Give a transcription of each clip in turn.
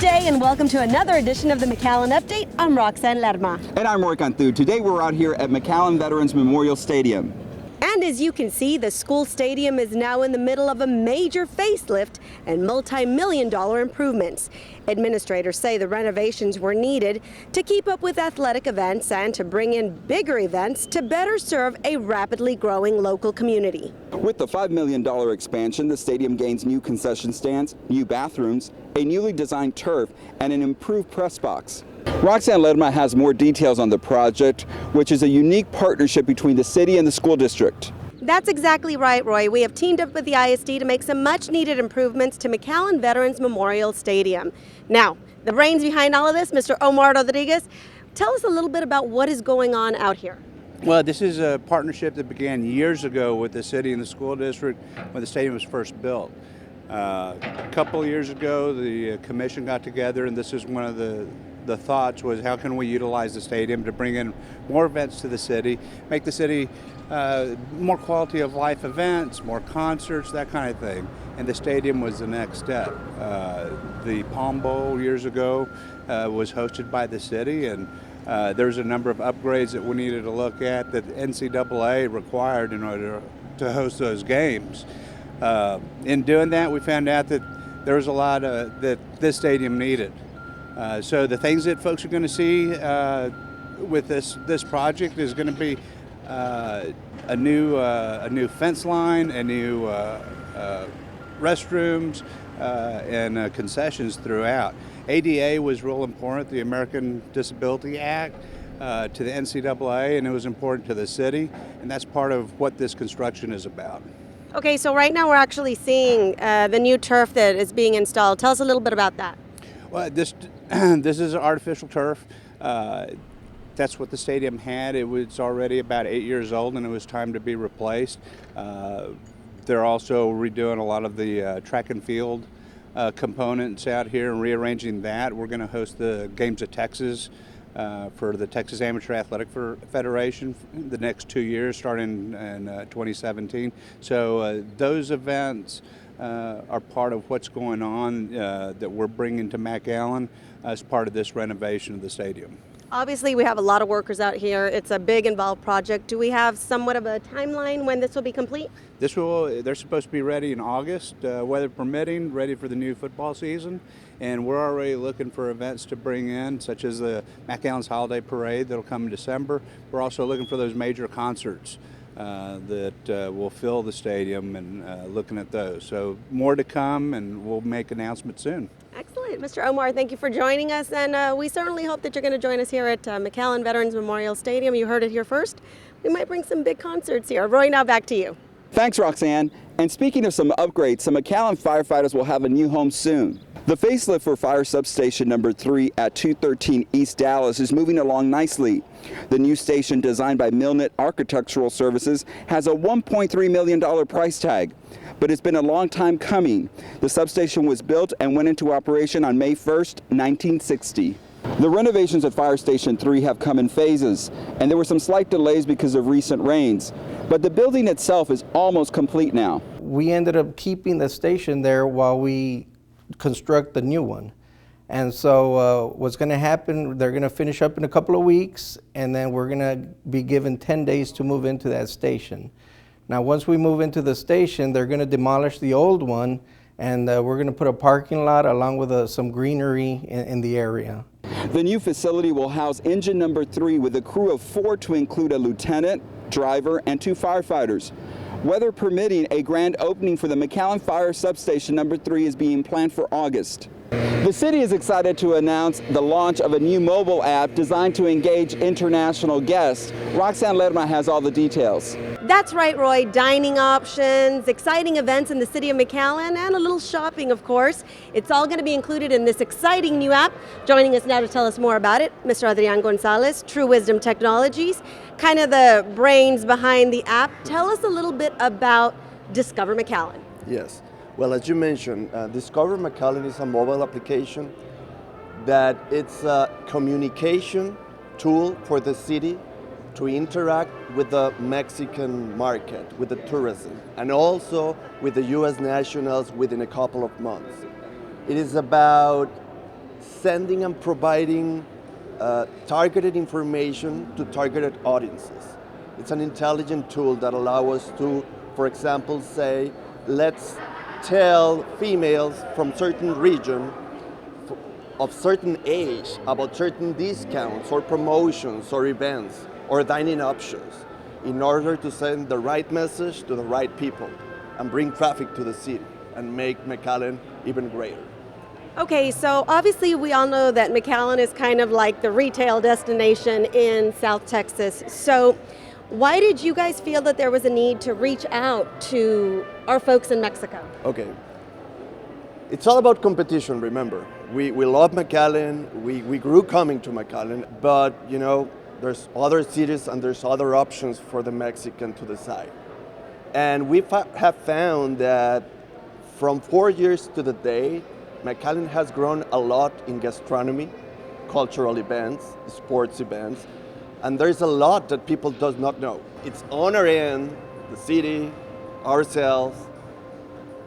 day and welcome to another edition of the McAllen Update. I'm Roxanne Lerma. And I'm Roy Canthu. Today we're out here at McAllen Veterans Memorial Stadium. And as you can see, the school stadium is now in the middle of a major facelift and multi-million-dollar improvements. Administrators say the renovations were needed to keep up with athletic events and to bring in bigger events to better serve a rapidly growing local community. With the $5 million expansion, the stadium gains new concession stands, new bathrooms, a newly designed turf, and an improved press box. Roxanne Lerma has more details on the project, which is a unique partnership between the city and the school district. That's exactly right, Roy. We have teamed up with the ISD to make some much-needed improvements to McAllen Veterans Memorial Stadium. Now, the brains behind all of this, Mr. Omar Rodriguez, tell us a little bit about what is going on out here. Well, this is a partnership that began years ago with the city and the school district when the stadium was first built. A couple of years ago, the commission got together, and this is one of the thoughts was how can we utilize the stadium to bring in more events to the city, make the city more quality of life events, more concerts, that kind of thing. And the stadium was the next step. The Palm Bowl years ago was hosted by the city, and there's a number of upgrades that we needed to look at that NCAA required in order to host those games. In doing that, we found out that there was a lot that this stadium needed. So the things that folks are going to see with this project is going to be a new fence line, a new restrooms, and concessions throughout. ADA was real important, the American Disability Act, to the NCAA, and it was important to the city, and that's part of what this construction is about. Okay, so right now we're actually seeing the new turf that is being installed. Tell us a little bit about that. Well, this is an artificial turf. That's what the stadium had. It was already about 8 years old, and it was time to be replaced. They're also redoing a lot of the track and field components out here and rearranging that. We're going to host the Games of Texas for the Texas Amateur Athletic Federation the next 2 years, starting in 2017. So those events are part of what's going on that we're bringing to McAllen as part of this renovation of the stadium. Obviously, we have a lot of workers out here. It's a big, involved project. Do we have somewhat of a timeline when this will be complete? They're supposed to be ready in August, weather permitting, ready for the new football season. And we're already looking for events to bring in, such as the McAllen's Holiday Parade that'll come in December. We're also looking for those major concerts that will fill the stadium and looking at those. So more to come, and we'll make announcements soon. Excellent. Mr. Omar, thank you for joining us, and we certainly hope that you're going to join us here at McAllen Veterans Memorial Stadium. You heard it here first. We might bring some big concerts here. Roy, now back to you. Thanks, Roxanne. And speaking of some upgrades, some McAllen firefighters will have a new home soon. The facelift for Fire Substation number 3 at 213 East Dallas is moving along nicely. The new station, designed by Milnet Architectural Services, has a $1.3 million price tag. But it's been a long time coming. The substation was built and went into operation on May 1st, 1960. The renovations at Fire Station 3 have come in phases, and there were some slight delays because of recent rains. But the building itself is almost complete now. We ended up keeping the station there while we construct the new one. And so what's going to happen, they're going to finish up in a couple of weeks, and then we're going to be given 10 days to move into that station. Now, once we move into the station, they're going to demolish the old one, and we're going to put a parking lot along with some greenery in the area. The new facility will house engine number 3 with a crew of 4 to include a lieutenant, driver, and 2 firefighters. Weather permitting, a grand opening for the McAllen Fire Substation number 3 is being planned for August. The city is excited to announce the launch of a new mobile app designed to engage international guests. Roxanne Lerma has all the details. That's right, Roy. Dining options, exciting events in the city of McAllen, and a little shopping, of course. It's all going to be included in this exciting new app. Joining us now to tell us more about it, Mr. Adrian Gonzalez, True Wisdom Technologies, kind of the brains behind the app. Tell us a little bit about Discover McAllen. Yes. Well, as you mentioned, Discover McAllen is a mobile application that it's a communication tool for the city to interact with the Mexican market, with the tourism, and also with the U.S. nationals within a couple of months. It is about sending and providing targeted information to targeted audiences. It's an intelligent tool that allows us to, for example, say, let's tell females from certain region of certain age about certain discounts or promotions or events or dining options in order to send the right message to the right people and bring traffic to the city and make McAllen even greater. Okay, so obviously we all know that McAllen is kind of like the retail destination in South Texas. So why did you guys feel that there was a need to reach out to our folks in Mexico? Okay. It's all about competition, remember. We love McAllen, we grew coming to McAllen, but you know, there's other cities and there's other options for the Mexican to decide. And we have found that from 4 years to the day, McAllen has grown a lot in gastronomy, cultural events, sports events, and there's a lot that people does not know. It's on our end, the city, ourselves,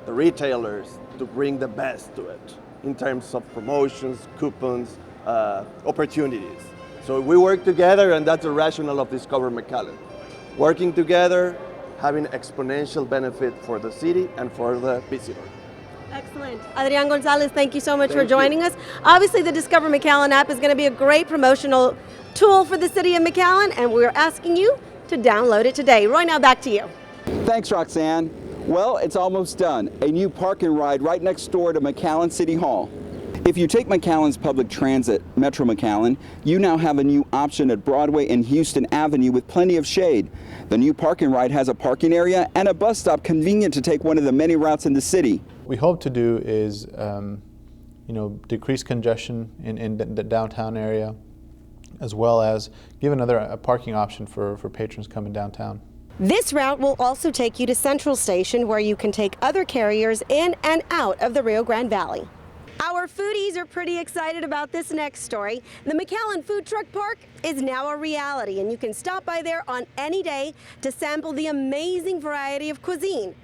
the retailers, to bring the best to it in terms of promotions, coupons, opportunities. So we work together, and that's the rationale of Discover McAllen. Working together, having exponential benefit for the city and for the visitor. Excellent. Adrian Gonzalez, thank you so much for joining us. Obviously, the Discover McAllen app is going to be a great promotional tool for the City of McAllen, and we're asking you to download it today. Roy, now back to you. Thanks, Roxanne. Well, it's almost done. A new park and ride right next door to McAllen City Hall. If you take McAllen's public transit, Metro McAllen, you now have a new option at Broadway and Houston Avenue with plenty of shade. The new park and ride has a parking area and a bus stop convenient to take one of the many routes in the city. What we hope to do is, decrease congestion in the downtown area, as well as give a parking option for patrons coming downtown. This route will also take you to Central Station, where you can take other carriers in and out of the Rio Grande Valley. Our foodies are pretty excited about this next story. The McAllen Food Truck Park is now a reality, and you can stop by there on any day to sample the amazing variety of cuisine.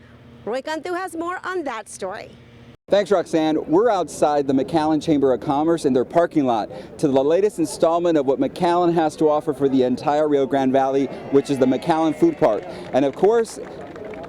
Roy Cantu has more on that story. Thanks, Roxanne. We're outside the McAllen Chamber of Commerce in their parking lot to the latest installment of what McAllen has to offer for the entire Rio Grande Valley, which is the McAllen Food Park. And of course,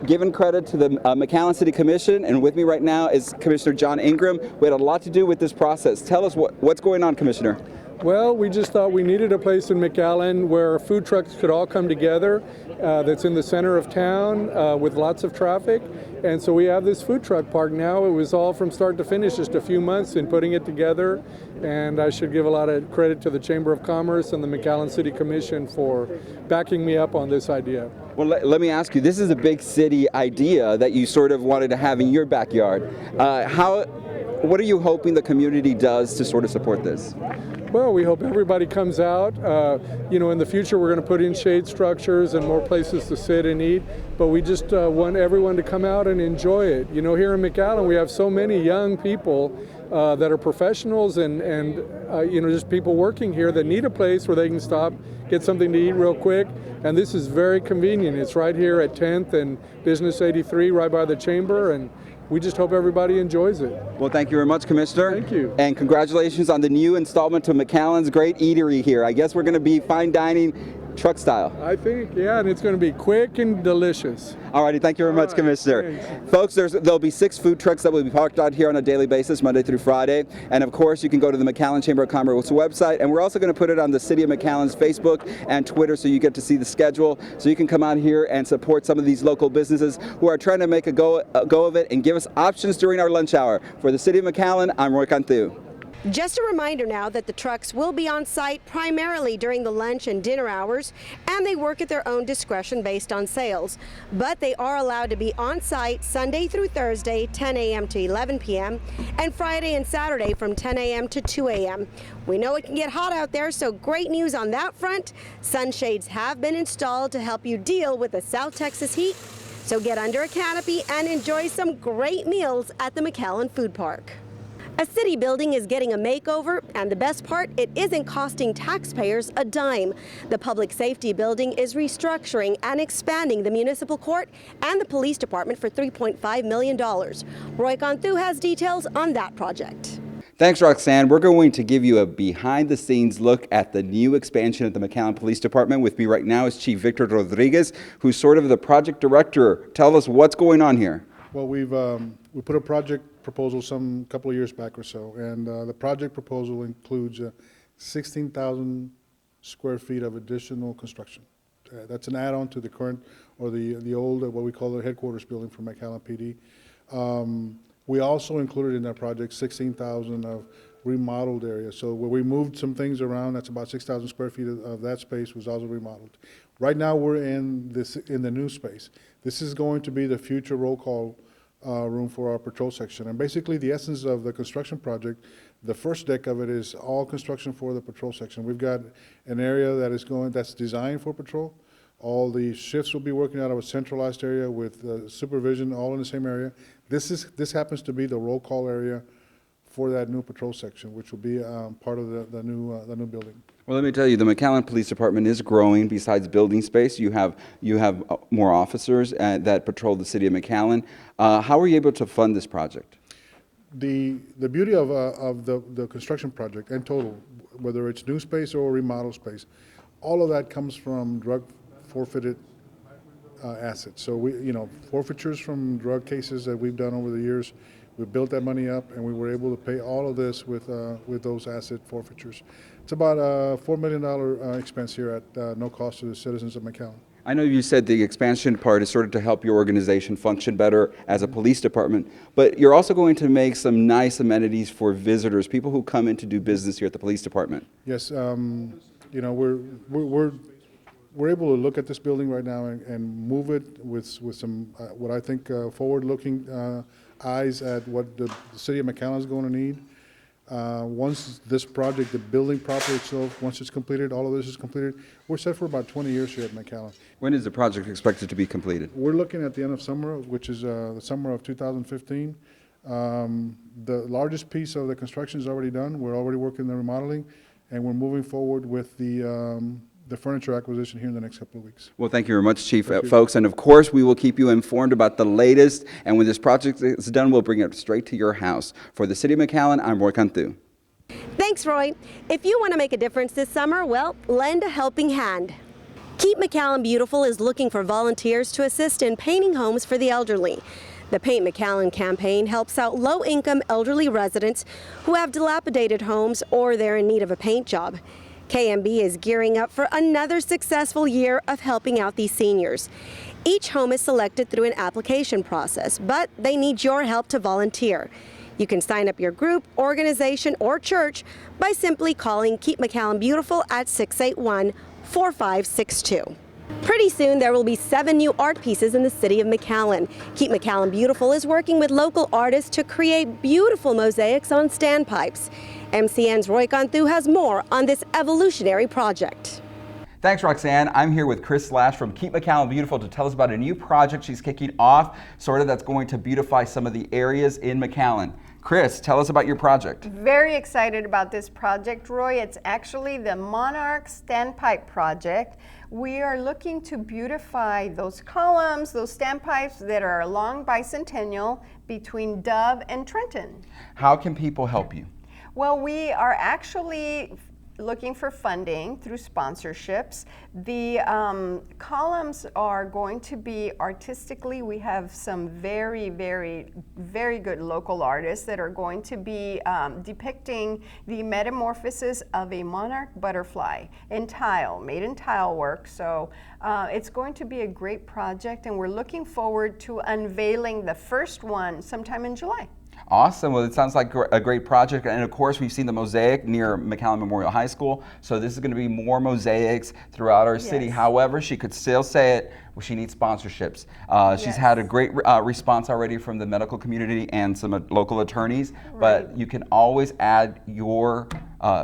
giving credit to the McAllen City Commission, and with me right now is Commissioner John Ingram, who had a lot to do with this process. Tell us what's going on, Commissioner. Well, we just thought we needed a place in McAllen where food trucks could all come together, that's in the center of town with lots of traffic. And so we have this food truck park now. It was all from start to finish, just a few months in putting it together. And I should give a lot of credit to the Chamber of Commerce and the McAllen City Commission for backing me up on this idea. Well, let me ask you, this is a big city idea that you sort of wanted to have in your backyard. What are you hoping the community does to sort of support this? Well, we hope everybody comes out. In the future we're going to put in shade structures and more places to sit and eat, but we just want everyone to come out and enjoy it. Here in McAllen we have so many young people that are professionals and just people working here that need a place where they can stop, get something to eat real quick, and this is very convenient. It's right here at 10th and Business 83, right by the Chamber, and we just hope everybody enjoys it. Well, thank you very much, Commissioner. Thank you. And congratulations on the new installment to McAllen's great eatery here. I guess we're going to be fine dining truck style. I think, yeah, and it's going to be quick and delicious. Alrighty, thank you very much, Commissioner. Thanks. Folks, there'll be 6 food trucks that will be parked out here on a daily basis, Monday through Friday. And of course, you can go to the McAllen Chamber of Commerce website, and we're also going to put it on the City of McAllen's Facebook and Twitter, so you get to see the schedule, so you can come out here and support some of these local businesses who are trying to make a go of it and give us options during our lunch hour. For the City of McAllen, I'm Roy Cantu. Just a reminder now that the trucks will be on site primarily during the lunch and dinner hours, and they work at their own discretion based on sales. But they are allowed to be on site Sunday through Thursday, 10 a.m. to 11 p.m., and Friday and Saturday from 10 a.m. to 2 a.m. We know it can get hot out there, so great news on that front. Sunshades have been installed to help you deal with the South Texas heat. So get under a canopy and enjoy some great meals at the McAllen Food Park. A city building is getting a makeover, and the best part, it isn't costing taxpayers a dime. The public safety building is restructuring and expanding the municipal court and the police department for $3.5 million. Roy Cantu has details on that project. Thanks, Roxanne. We're going to give you a behind-the-scenes look at the new expansion at the McAllen Police Department. With me right now is Chief Victor Rodriguez, who's sort of the project director. Tell us what's going on here. Well, we put a project proposal some couple of years back or so, and the project proposal includes 16,000 square feet of additional construction. That's an add-on to the current, or the old, what we call the headquarters building for McAllen PD. We also included in that project 16,000 of remodeled area. So where we moved some things around, that's about 6,000 square feet of that space was also remodeled. Right now we're in the new space. This is going to be the future roll call room for our patrol section. And basically the essence of the construction project, the first deck of it is all construction for the patrol section. We've got an area that's designed for patrol. All the shifts will be working out of a centralized area with supervision all in the same area. This happens to be the roll call area for that new patrol section, which will be part of the new building. Well, let me tell you, the McAllen Police Department is growing. Besides building space, you have more officers that patrol the city of McAllen. How were you able to fund this project? The beauty of the construction project in total, whether it's new space or remodel space, all of that comes from drug forfeited assets. So forfeitures from drug cases that we've done over the years, we built that money up, and we were able to pay all of this with those asset forfeitures. It's about a $4 million expense here at no cost to the citizens of McAllen. I know you said the expansion part is sort of to help your organization function better as a police department, but you're also going to make some nice amenities for visitors, people who come in to do business here at the police department. Yes, we're able to look at this building right now and move it with some what I think forward-looking eyes at what the city of McAllen is going to need. Once this project, the building proper itself, once it's completed, all of this is completed, we're set for about 20 years here at McAllen. When is the project expected to be completed? We're looking at the end of summer, which is the summer of 2015. The largest piece of the construction is already done. We're already working the remodeling, and we're moving forward with the furniture acquisition here in the next couple of weeks. Well, thank you very much, Chief, folks. And of course, we will keep you informed about the latest. And when this project is done, we'll bring it straight to your house. For the City of McAllen, I'm Roy Cantu. Thanks, Roy. If you want to make a difference this summer, well, lend a helping hand. Keep McAllen Beautiful is looking for volunteers to assist in painting homes for the elderly. The Paint McAllen campaign helps out low-income elderly residents who have dilapidated homes or they're in need of a paint job. KMB is gearing up for another successful year of helping out these seniors. Each home is selected through an application process, but they need your help to volunteer. You can sign up your group, organization, or church by simply calling Keep McAllen Beautiful at 681-4562. Pretty soon there will be 7 new art pieces in the city of McAllen. Keep McAllen Beautiful is working with local artists to create beautiful mosaics on standpipes. MCN's Roy Cantu has more on this evolutionary project. Thanks, Roxanne. I'm here with Chris Slash from Keep McAllen Beautiful to tell us about a new project she's kicking off, that's going to beautify some of the areas in McAllen. Chris, tell us about your project. Very excited about this project, Roy. It's actually the Monarch Standpipe Project. We are looking to beautify those columns, those standpipes that are along Bicentennial between Dove and Trenton. How can people help you? Well, we are actually looking for funding through sponsorships. The columns are going to be artistically, we have some very, very, very good local artists that are going to be depicting the metamorphosis of a monarch butterfly in tile, made in tile work. So it's going to be a great project, and we're looking forward to unveiling the first one sometime in July. Awesome. Well, it sounds like a great project. And of course, we've seen the mosaic near McAllen Memorial High School. So this is going to be more mosaics throughout our city. However, she could still say it, she needs sponsorships. She's had a great response already from the medical community and some local attorneys. But you can always add your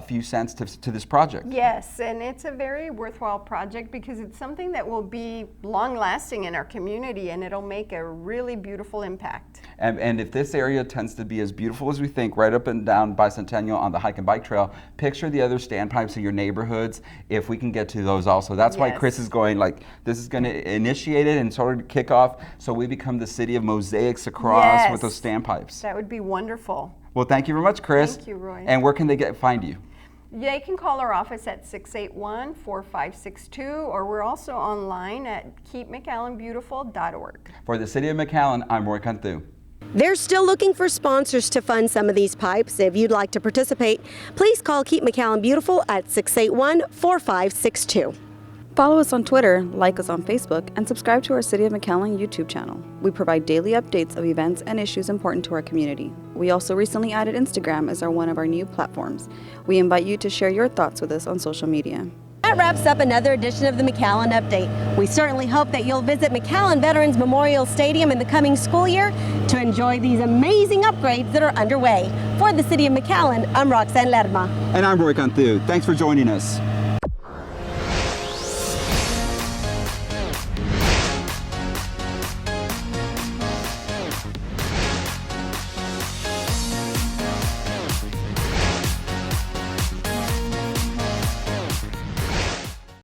few cents to this project. Yes, and it's a very worthwhile project because it's something that will be long-lasting in our community, and it'll make a really beautiful impact. And if this area tends to be as beautiful as we think, right up and down Bicentennial on the hike and bike trail, picture the other standpipes in your neighborhoods if we can get to those also. That's why Chris is going, this is going to initiate it and sort of kick off so we become the city of mosaics across with those standpipes. That would be wonderful. Well, thank you very much, Chris. Thank you, Roy. And where can they find you? They can call our office at 681-4562, or we're also online at keepmcallenbeautiful.org. For the City of McAllen, I'm Roy Cantu. They're still looking for sponsors to fund some of these pipes. If you'd like to participate, please call Keep McAllen Beautiful at 681-4562. Follow us on Twitter, like us on Facebook, and subscribe to our City of McAllen YouTube channel. We provide daily updates of events and issues important to our community. We also recently added Instagram as one of our new platforms. We invite you to share your thoughts with us on social media. That wraps up another edition of the McAllen Update. We certainly hope that you'll visit McAllen Veterans Memorial Stadium in the coming school year to enjoy these amazing upgrades that are underway. For the City of McAllen, I'm Roxanne Lerma. And I'm Roy Cantu. Thanks for joining us.